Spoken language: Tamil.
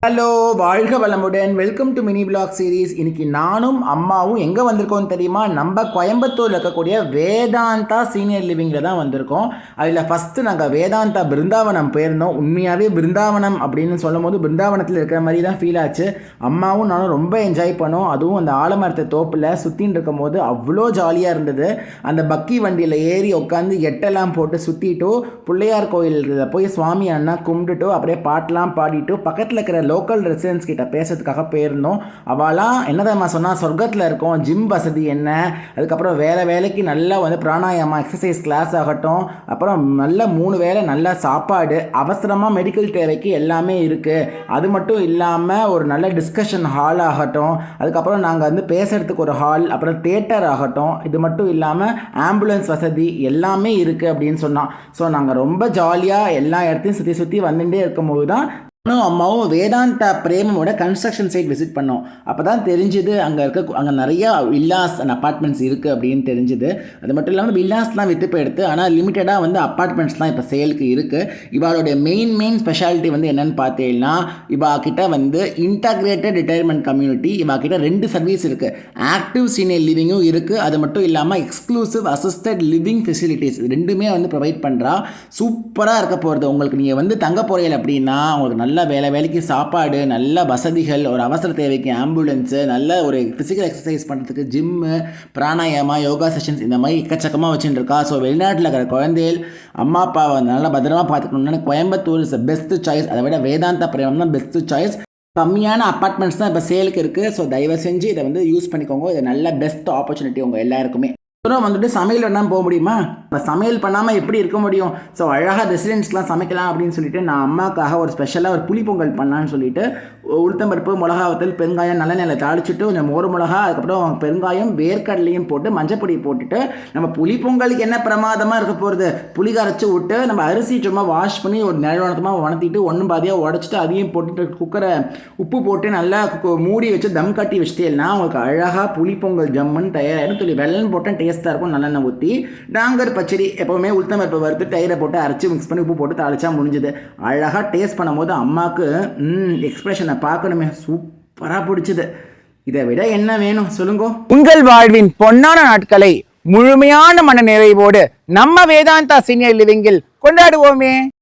ஹலோ, வாழ்க வளமுடன். Welcome to mini blog series. இன்னைக்கு நானும் அம்மாவும் எங்கே வந்திருக்கோம் தெரியுமா? நம்ம கோயம்புத்தூரில் இருக்கக்கூடிய வேதாந்தா சீனியர் லிவிங்கில் தான் வந்திருக்கோம். அதில் ஃபஸ்ட்டு நாங்கள் வேதாந்தா பிருந்தாவனம் போயிருந்தோம். உண்மையாகவே பிருந்தாவனம் அப்படின்னு சொல்லும் போது பிருந்தாவனத்தில் இருக்கிற மாதிரி தான் ஃபீல் ஆச்சு. அம்மாவும் நானும் ரொம்ப என்ஜாய் பண்ணோம். அதுவும் அந்த ஆலமரத்தை தோப்பில் சுற்றின்னு இருக்கும் போது அவ்வளோ ஜாலியாக இருந்தது. அந்த பக்கி வண்டியில் ஏறி உட்காந்து எட்டெல்லாம் போட்டு சுற்றிட்டு பிள்ளையார் கோயிலில் போய் சுவாமி அண்ணா கும்பிட்டுட்டு அப்படியே பாட்டெலாம் பாடிட்டு பக்கத்தில் இருக்கிற லோக்கல் ரெசிடென்ட்ஸ் கிட்ட பேசுறதுக்காக போயிருந்தோம். அவளாம் என்னதான் சொன்னால் சொர்க்கத்தில் இருக்கும், ஜிம் வசதி என்ன, அதுக்கப்புறம் வேலைக்கு நல்லா வந்து பிராணாயாமா எக்ஸசைஸ் கிளாஸ் ஆகட்டும், அப்புறம் நல்ல 3 வேளை நல்ல சாப்பாடு, அவசரமாக மெடிக்கல் தேவைக்கு எல்லாமே இருக்குது. அது மட்டும் இல்லாமல் ஒரு நல்ல டிஸ்கஷன் ஹால் ஆகட்டும், அதுக்கப்புறம் நாங்கள் வந்து பேசுகிறதுக்கு ஒரு ஹால், அப்புறம் தியேட்டர் ஆகட்டும், இது மட்டும் இல்லாமல் ஆம்புலன்ஸ் வசதி எல்லாமே இருக்குது அப்படின்னு சொன்னான். ஸோ நாங்கள் ரொம்ப ஜாலியாக எல்லா இடத்தையும் சுற்றி வந்துட்டே இருக்கும்போது தான் அம்மாவும் வேதாந்தா பிரேமோட கன்ஸ்ட்ரக்ஷன் சைட் விசிட் பண்ணோம். அப்போ தான் தெரிஞ்சுது அங்கே நிறையா வில்லாஸ் அண்ட் அப்பார்ட்மெண்ட்ஸ் இருக்குது அப்படின்னு தெரிஞ்சுது. அது மட்டும் இல்லாமல் வில்லாஸ்லாம் விற்று போயிடுது, ஆனால் லிமிட்டடாக வந்து அப்பார்ட்மெண்ட்ஸ்லாம் இப்போ சேலுக்கு இருக்குது. இவாளுடைய மெயின் ஸ்பெஷாலிட்டி வந்து என்னென்னு பார்த்தீங்கன்னா, இவா கிட்ட வந்து இன்டகிரேட்டட் ரிட்டையர்மெண்ட் கம்யூனிட்டி, இவா கிட்ட 2 சர்வீஸ் இருக்குது. ஆக்டிவ் சீனியர் லிவிங்கும் இருக்குது, அது மட்டும் இல்லாமல் எக்ஸ்க்ளூசிவ் அசிஸ்டட் லிவிங் ஃபெசிலிட்டிஸ் ரெண்டுமே வந்து ப்ரொவைட் பண்ணுறா. சூப்பராக இருக்க போகிறது. உங்களுக்கு நீங்கள் வந்து தங்க போகிறீங்க அப்படின்னா உங்களுக்கு நல்ல வேலைக்கு சாப்பாடு, நல்ல வசதிகள், ஒரு அவசர தேவைக்கு ஆம்புலன்ஸு, நல்ல ஒரு ஃபிசிக்கல் எக்ஸசைஸ் பண்ணுறதுக்கு ஜிம்மு, பிராணாயாமா, யோகா செஷன்ஸ் இந்த மாதிரி எக்கச்சக்கமாக வச்சுட்டு இருக்கா. ஸோ வெளிநாட்டில் இருக்கிற குழந்தைகள் அம்மா அப்பாவை நல்லா பத்திரமா பார்த்துக்கணும்னு கோயம்புத்தூர் இஸ் பெஸ்ட் சாய்ஸ். அதை விட வேதாந்தா பிரேமம் தான் பெஸ்ட் சாய்ஸ். கம்மியான அப்பார்ட்மெண்ட்ஸ் தான் இப்போ சேலுக்கு இருக்குது. ஸோ தயவு செஞ்சு இதை வந்து யூஸ் பண்ணிக்கோங்க. இது நல்ல பெஸ்ட் ஆப்பர்ச்சுனிட்டி உங்கள் எல்லாருக்குமே. வந்துட்டு சமையல் வேணாமல் போக முடியுமா? இப்போ சமையல் பண்ணாமல் எப்படி இருக்க முடியும்? ஸோ அழகாக ரெசிடென்ட்ஸ்லாம் சமைக்கலாம் அப்படின்னு சொல்லிட்டு நான் அம்மாவுக்காக ஒரு ஸ்பெஷலாக ஒரு புளி பொங்கல் பண்ணலான்னு சொல்லிட்டு உளுத்தம்பருப்பு, மிளகா வத்தல், பெருங்காயம், நல்லெண்ணெயில் தாளிச்சுட்டு கொஞ்சம் மோர் மிளகா, அதுக்கப்புறம் பெருங்காயம், வேர்க்கடலையும் போட்டு மஞ்சப்பொடி போட்டுட்டு நம்ம புளி பொங்கலுக்கு என்ன பிரமாதமாக இருக்க போகிறது, புளி கரைச்சி விட்டு நம்ம அரிசி சும்மா வாஷ் பண்ணி ஒரு நிலவணத்தமாக வணத்திட்டு ஒன்றும் பாதியாக உடச்சிட்டு அதையும் போட்டுட்டு குக்கரை உப்பு போட்டு நல்லா மூடி வச்சு தம் கட்டி வச்சுட்டேன்னா உங்களுக்கு அழகாக புளி பொங்கல் ஜம்முன்னு தயாராகிடும். சொல்லி வெள்ளம் போட்டேன், டேஸ்ட்டாக இருக்கும். நல்லெண்ணெய் ஊற்றி டாங்கர் பச்சடி எப்போவுமே உளுத்தம்பருப்பை வறுத்து தயிரை போட்டு அரைச்சி மிக்ஸ் பண்ணி உப்பு போட்டு தாளிச்சா முடிஞ்சுது. அழகாக டேஸ்ட் பண்ணும்போது அம்மாவுக்கு எக்ஸ்பிரஷனை பார்க்கணுமே, சூப்பராக பிடிச்சது. இதை விட என்ன வேணும் சொல்லுங்க? உங்கள் வாழ்வின் பொன்னான நாட்களை முழுமையான மன நிறைவோடு நம்ம வேதாந்தா சீனியர் லிவிங்கில் கொண்டாடுவோமே.